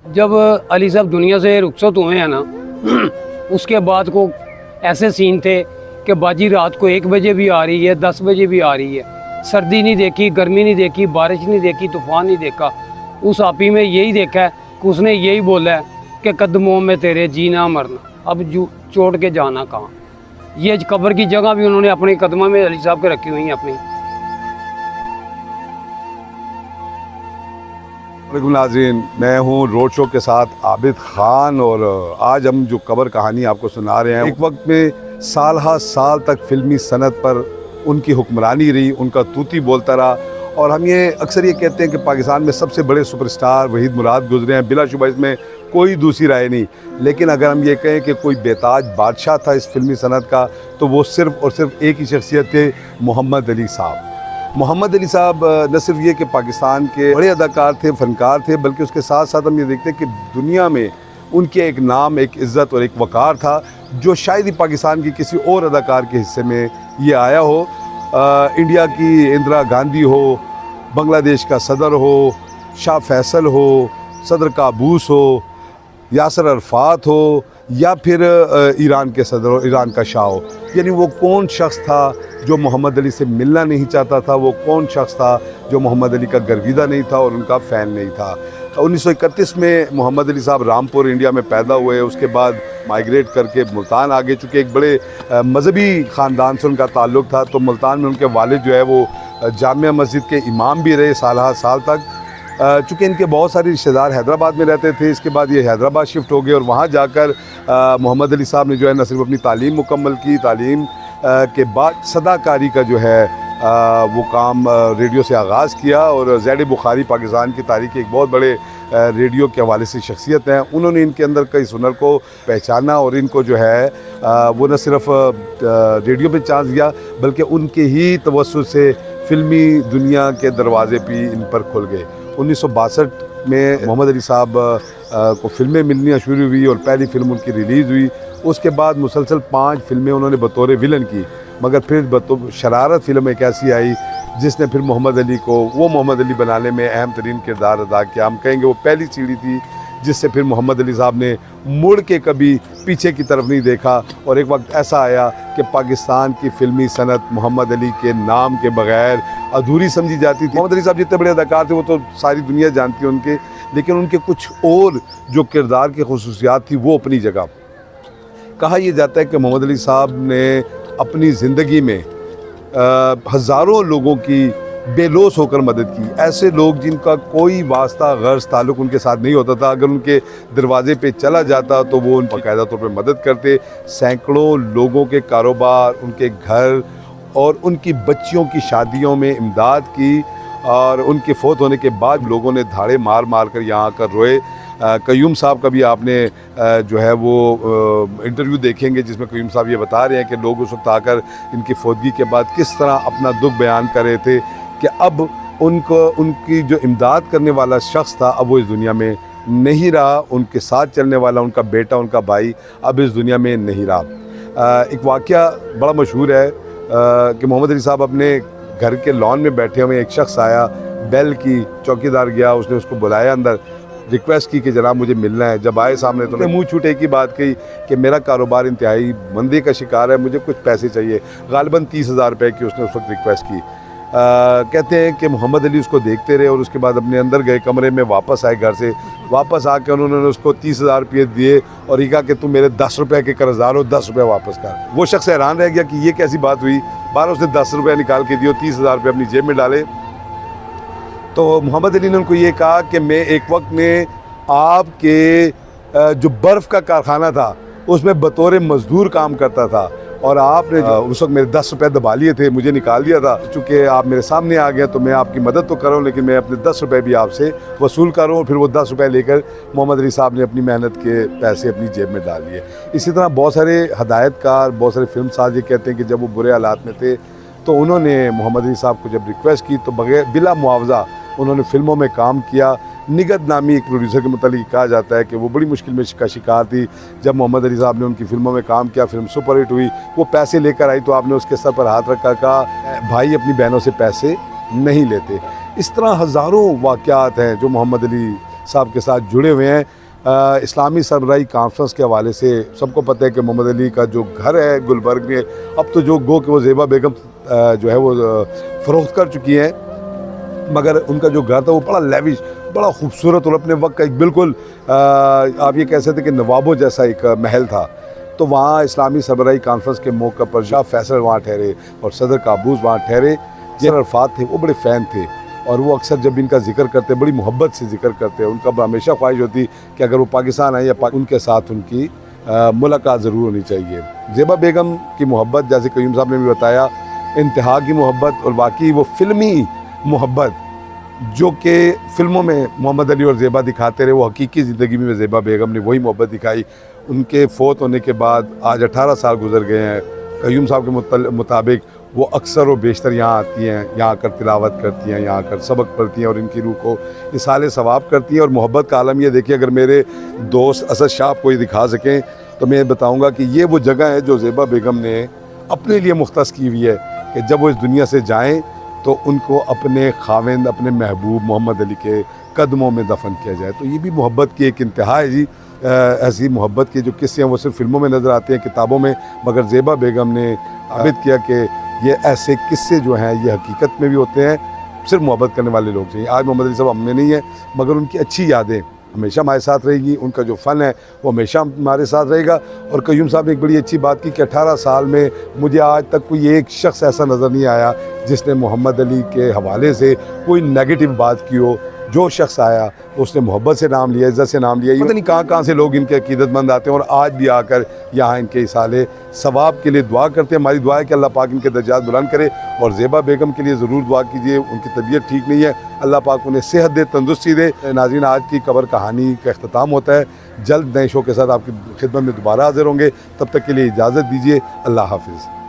जब अली साहब दुनिया से रुखसत हुए हैं ना उसके बाद को ऐसे सीन थे कि बाजी रात को 1 बजे भी आ रही है, 10 बजे भी आ रही है। सर्दी नहीं देखी, गर्मी नहीं देखी, बारिश नहीं देखी, तूफ़ान नहीं देखा। उस आपी में यही देखा है कि उसने यही बोला है कि कदमों में तेरे जीना मरना, अब छोड़ के जाना कहाँ। ये कब्र की जगह भी उन्होंने अपने कदमों में अली साहब के रखी हुई हैं अपनी। नाज़रीन, मैं हूँ रोड शो के साथ आबिद खान और आज हम जो कब्र कहानी आपको सुना रहे हैं। एक वक्त में साल हा साल तक फिल्मी सनत पर उनकी हुक्मरानी रही, उनका तूती बोलता रहा। और हम ये अक्सर ये कहते हैं कि पाकिस्तान में सबसे बड़े सुपरस्टार वहीद मुराद गुजरे हैं, बिलाशुबा इसमें कोई दूसरी राय नहीं। लेकिन अगर हम ये कहें कि कोई बेताज बादशाह था इस फिल्मी सनत का, तो वो सिर्फ़ और सिर्फ एक ही शख्सियत थे, मोहम्मद अली साहब। मोहम्मद अली साहब न सिर्फ ये कि पाकिस्तान के बड़े अदाकार थे, फ़नकार थे, बल्कि उसके साथ साथ हम ये देखते हैं कि दुनिया में उनके एक नाम, एक इज़्ज़त और एक वक़ार था जो शायद ही पाकिस्तान की किसी और अदाकार के हिस्से में ये आया हो। इंडिया की इंदिरा गांधी हो, बांग्लादेश का सदर हो, शाह फैसल हो, सदर काबूस हो, यासर अरफात हो, या फिर ईरान के सदर हो, ईरान का शाह हो। यानी वो कौन शख्स था जो मोहम्मद अली से मिलना नहीं चाहता था? वो कौन शख्स था जो मोहम्मद अली का गर्विदा नहीं था और उनका फ़ैन नहीं था? 1931 में मोहम्मद अली साहब रामपुर इंडिया में पैदा हुए। उसके बाद माइग्रेट करके मुल्तान आ गए। चूँकि एक बड़े मजहबी ख़ानदान से उनका ताल्लुक़ था, तो मुल्तान में उनके वालिद जो है वो जामिया मस्जिद के इमाम भी रहे साल साल तक। चूँकि इनके बहुत सारे रिश्तेदार हैदराबाद में रहते थे, इसके बाद ये हैदराबाद शिफ्ट हो गए और वहाँ जाकर मोहम्मद अली साहब ने जो है न सिर्फ अपनी तालीम मुकम्मल की, तालीम के बाद सदाकारी का जो है वो काम रेडियो से आगाज़ किया। और ज़ैड बुखारी पाकिस्तान की तारीख़ के एक बहुत बड़े रेडियो के हवाले से शख्सियत हैं। उन्होंने इनके अंदर कई हुनर को पहचाना और इनको जो है वो न सिर्फ रेडियो पे चांस दिया, बल्कि उनके ही तवस्सुत से फ़िल्मी दुनिया के दरवाज़े भी इन पर खुल गए। 1962 में मोहम्मद अली साहब को फ़िल्में मिलनी शुरू हुई और पहली फ़िल्म उनकी रिलीज़ हुई। उसके बाद मुसलसल 5 फ़िल्में उन्होंने बतौर विलन की, मगर फिर बतौर शरारत फ़िल्म एक ऐसी आई जिसने फिर मोहम्मद अली को वो मोहम्मद अली बनाने में अहम तरीन किरदार अदा किया। हम कहेंगे वो पहली सीढ़ी थी जिससे फिर मोहम्मद अली साहब ने मुड़ के कभी पीछे की तरफ नहीं देखा। और एक वक्त ऐसा आया कि पाकिस्तान की फ़िल्मी सनत मोहम्मद अली के नाम के बग़ैर अधूरी समझी जाती थी। मोहम्मद अली साहब जितने बड़े अदाकार थे वो तो सारी दुनिया जानती है उनके, लेकिन उनके कुछ और जो किरदार की खुसूसियात थी वो अपनी जगह। कहा यह जाता है कि मोहम्मद अली साहब ने अपनी ज़िंदगी में हज़ारों लोगों की बेलोस होकर मदद की। ऐसे लोग जिनका कोई वास्ता गर्ज ताल्लुक़ उनके साथ नहीं होता था, अगर उनके दरवाज़े पे चला जाता तो वो उन बाकायदा तौर पे मदद करते। सैकड़ों लोगों के कारोबार, उनके घर और उनकी बच्चियों की शादियों में इमदाद की। और उनके फ़ौत होने के बाद लोगों ने धाड़े मार मार कर यहाँ आकर रोए। क़य्यूम साहब का भी आपने जो है वो इंटरव्यू देखेंगे जिसमें क़य्यूम साहब ये बता रहे हैं कि लोग उस वक्त आकर इनकी फौतगी के बाद किस तरह अपना दुख बयान कर रहे थे कि अब उनकी जो इमदाद करने वाला शख्स था अब वो इस दुनिया में नहीं रहा, उनके साथ चलने वाला उनका बेटा, उनका भाई अब इस दुनिया में नहीं रहा। एक वाक़या बड़ा मशहूर है कि मोहम्मद अली साहब अपने घर के लॉन में बैठे हुए, एक शख्स आया, बेल की, चौकीदार गया, उसने उसको बुलाया अंदर, रिक्वेस्ट की कि जनाब मुझे मिलना है। जब आए सामने तो मुँह छूटे की बात कही कि मेरा कारोबार इंतहाई मंदी का शिकार है, मुझे कुछ पैसे चाहिए। गालिबन 30,000 रुपये की उसने उस वक्त रिक्वेस्ट की। कहते हैं कि मोहम्मद अली उसको देखते रहे और उसके बाद अपने अंदर गए, कमरे में वापस आए, घर से वापस आकर उन्होंने उसको 30,000 रुपये दिए और ये कहा कि तुम मेरे 10 रुपये के कर्जदार हो, 10 रुपये वापस कर। वो शख्स हैरान रह गया कि ये कैसी बात हुई। बाहर उसने 10 रुपये निकाल के दिए, 30,000 रुपये अपनी जेब में डाले। तो मोहम्मद अली ने उनको ये कहा कि मैं एक वक्त में आपके जो बर्फ़ का कारखाना था उसमें बतौर मज़दूर काम करता था और आपने उस वक्त मेरे 10 रुपये दबा लिए थे, मुझे निकाल दिया था। चूँकि आप मेरे सामने आ गए तो मैं आपकी मदद तो कर रहा हूँ, लेकिन मैं अपने 10 रुपये भी आपसे वसूल कर रहा हूँ। फिर वो 10 रुपये लेकर मोहम्मद अली साहब ने अपनी मेहनत के पैसे अपनी जेब में डाल लिए। इसी तरह बहुत सारे हदायतकार, बहुत सारे फिल्म साज ये कहते हैं कि जब वो बुरे हालात में थे तो उन्होंने मोहम्मद अली साहब को जब रिक्वेस्ट की तो बगैर बिला मुआवजा उन्होंने फ़िल्मों में काम किया। निगत नामी एक प्रोड्यूसर के मुतालिक कहा जाता है कि वो बड़ी मुश्किल में का शिकार थी। जब मोहम्मद अली साहब ने उनकी फ़िल्मों में काम किया, फ़िल्म सुपरहिट हुई, वो पैसे लेकर आई तो आपने उसके सर पर हाथ रखा, कहा भाई अपनी बहनों से पैसे नहीं लेते। इस तरह हज़ारों वाक़यात हैं जो मोहम्मद अली साहब के साथ जुड़े हुए हैं। इस्लामी सरबराही कॉन्फ्रेंस के हवाले से सबको पता है कि मोहम्मद अली का जो घर है गुलबर्ग में, अब तो जो गो कि वो ज़ेबा बेगम जो है वो फ़रोख्त कर चुकी हैं, मगर उनका जो घर था वो बड़ा लेविश, बड़ा खूबसूरत और अपने वक्त का एक बिल्कुल आप ये कह सकते कि नवाबों जैसा एक महल था। तो वहाँ इस्लामी सरबराही कॉन्फ्रेंस के मौका पर शाह फैसल वहाँ ठहरे और सदर काबूस वहाँ ठहरे। जनरल अरफात थे, वो बड़े फ़ैन थे और वो अक्सर जब इनका जिक्र करते बड़ी मोहब्बत से जिक्र करते। उनका हमेशा ख्वाहिश होती कि अगर वो पाकिस्तान आए या उनके साथ उनकी मुलाकात ज़रूर होनी चाहिए। ज़ेबा बेगम की मोहब्बत, जैसे कयूम साहब ने भी बताया, इंतहा की मोहब्बत और वाकई वो फ़िल्मी मोहब्बत जो कि फ़िल्मों में मोहम्मद अली और ज़ेबा दिखाते रहे, वो हकीकी ज़िंदगी में ज़ेबा बेगम ने वही मोहब्बत दिखाई। उनके फ़ौत होने के बाद आज 18 साल गुजर गए हैं। कयूम साहब के मुताबिक वो अक्सर व बेशतर यहाँ आती हैं, यहाँ आकर तिलावत करती हैं, यहाँ आकर सबक पढ़ती हैं और इनकी रूह को इसाले सवाब करती हैं। और मोहब्बत का आलम ये देखिए, अगर मेरे दोस्त असद शाह को ये दिखा सकें तो मैं बताऊँगा कि ये वो जगह है जो ज़ेबा बेगम ने अपने लिए मुख्तस की हुई है कि जब वो इस दुनिया से जाएँ तो उनको अपने खाविंद, अपने महबूब मोहम्मद अली के कदमों में दफन किया जाए। तो ये भी मोहब्बत की एक इंतहा है जी। ऐसी मोहब्बत के जो किस्से हैं वो सिर्फ फिल्मों में नज़र आते हैं, किताबों में, मगर ज़ेबा बेगम ने साबित किया कि ये ऐसे किस्से जो हैं ये हकीकत में भी होते हैं। सिर्फ मोहब्बत करने वाले लोग चाहिए। आज मोहम्मद अली साहब हम में नहीं है, मगर उनकी अच्छी यादें हमेशा हमारे साथ रहेगी, उनका जो फ़न है वो हमेशा हमारे साथ रहेगा। और कयूम साहब ने एक बड़ी अच्छी बात की कि 18 साल में मुझे आज तक कोई एक शख्स ऐसा नज़र नहीं आया जिसने मोहम्मद अली के हवाले से कोई नेगेटिव बात की हो। जो शख्स आया उसने मोहब्बत से नाम लिया, इज़्ज़त से नाम लिया। पता नहीं कहाँ से लोग इनके अकीदतमंद आते हैं और आज भी आकर यहाँ इनके इसाले सवाब के लिए दुआ करते हैं। हमारी दुआ है कि अल्लाह पाक इनके दर्जात बुलंद करे। और ज़ेबा बेगम के लिए ज़रूर दुआ कीजिए, उनकी तबीयत ठीक नहीं है, अल्लाह पाक उन्हें सेहत दे, तंदुरुस्ती दे। नाज़रीन, आज की कबर कहानी का अख्ताम होता है। जल्द नए शो के साथ आपकी खिदमत में दोबारा हाजिर होंगे, तब तक के लिए इजाज़त दीजिए। अल्लाह हाफिज़।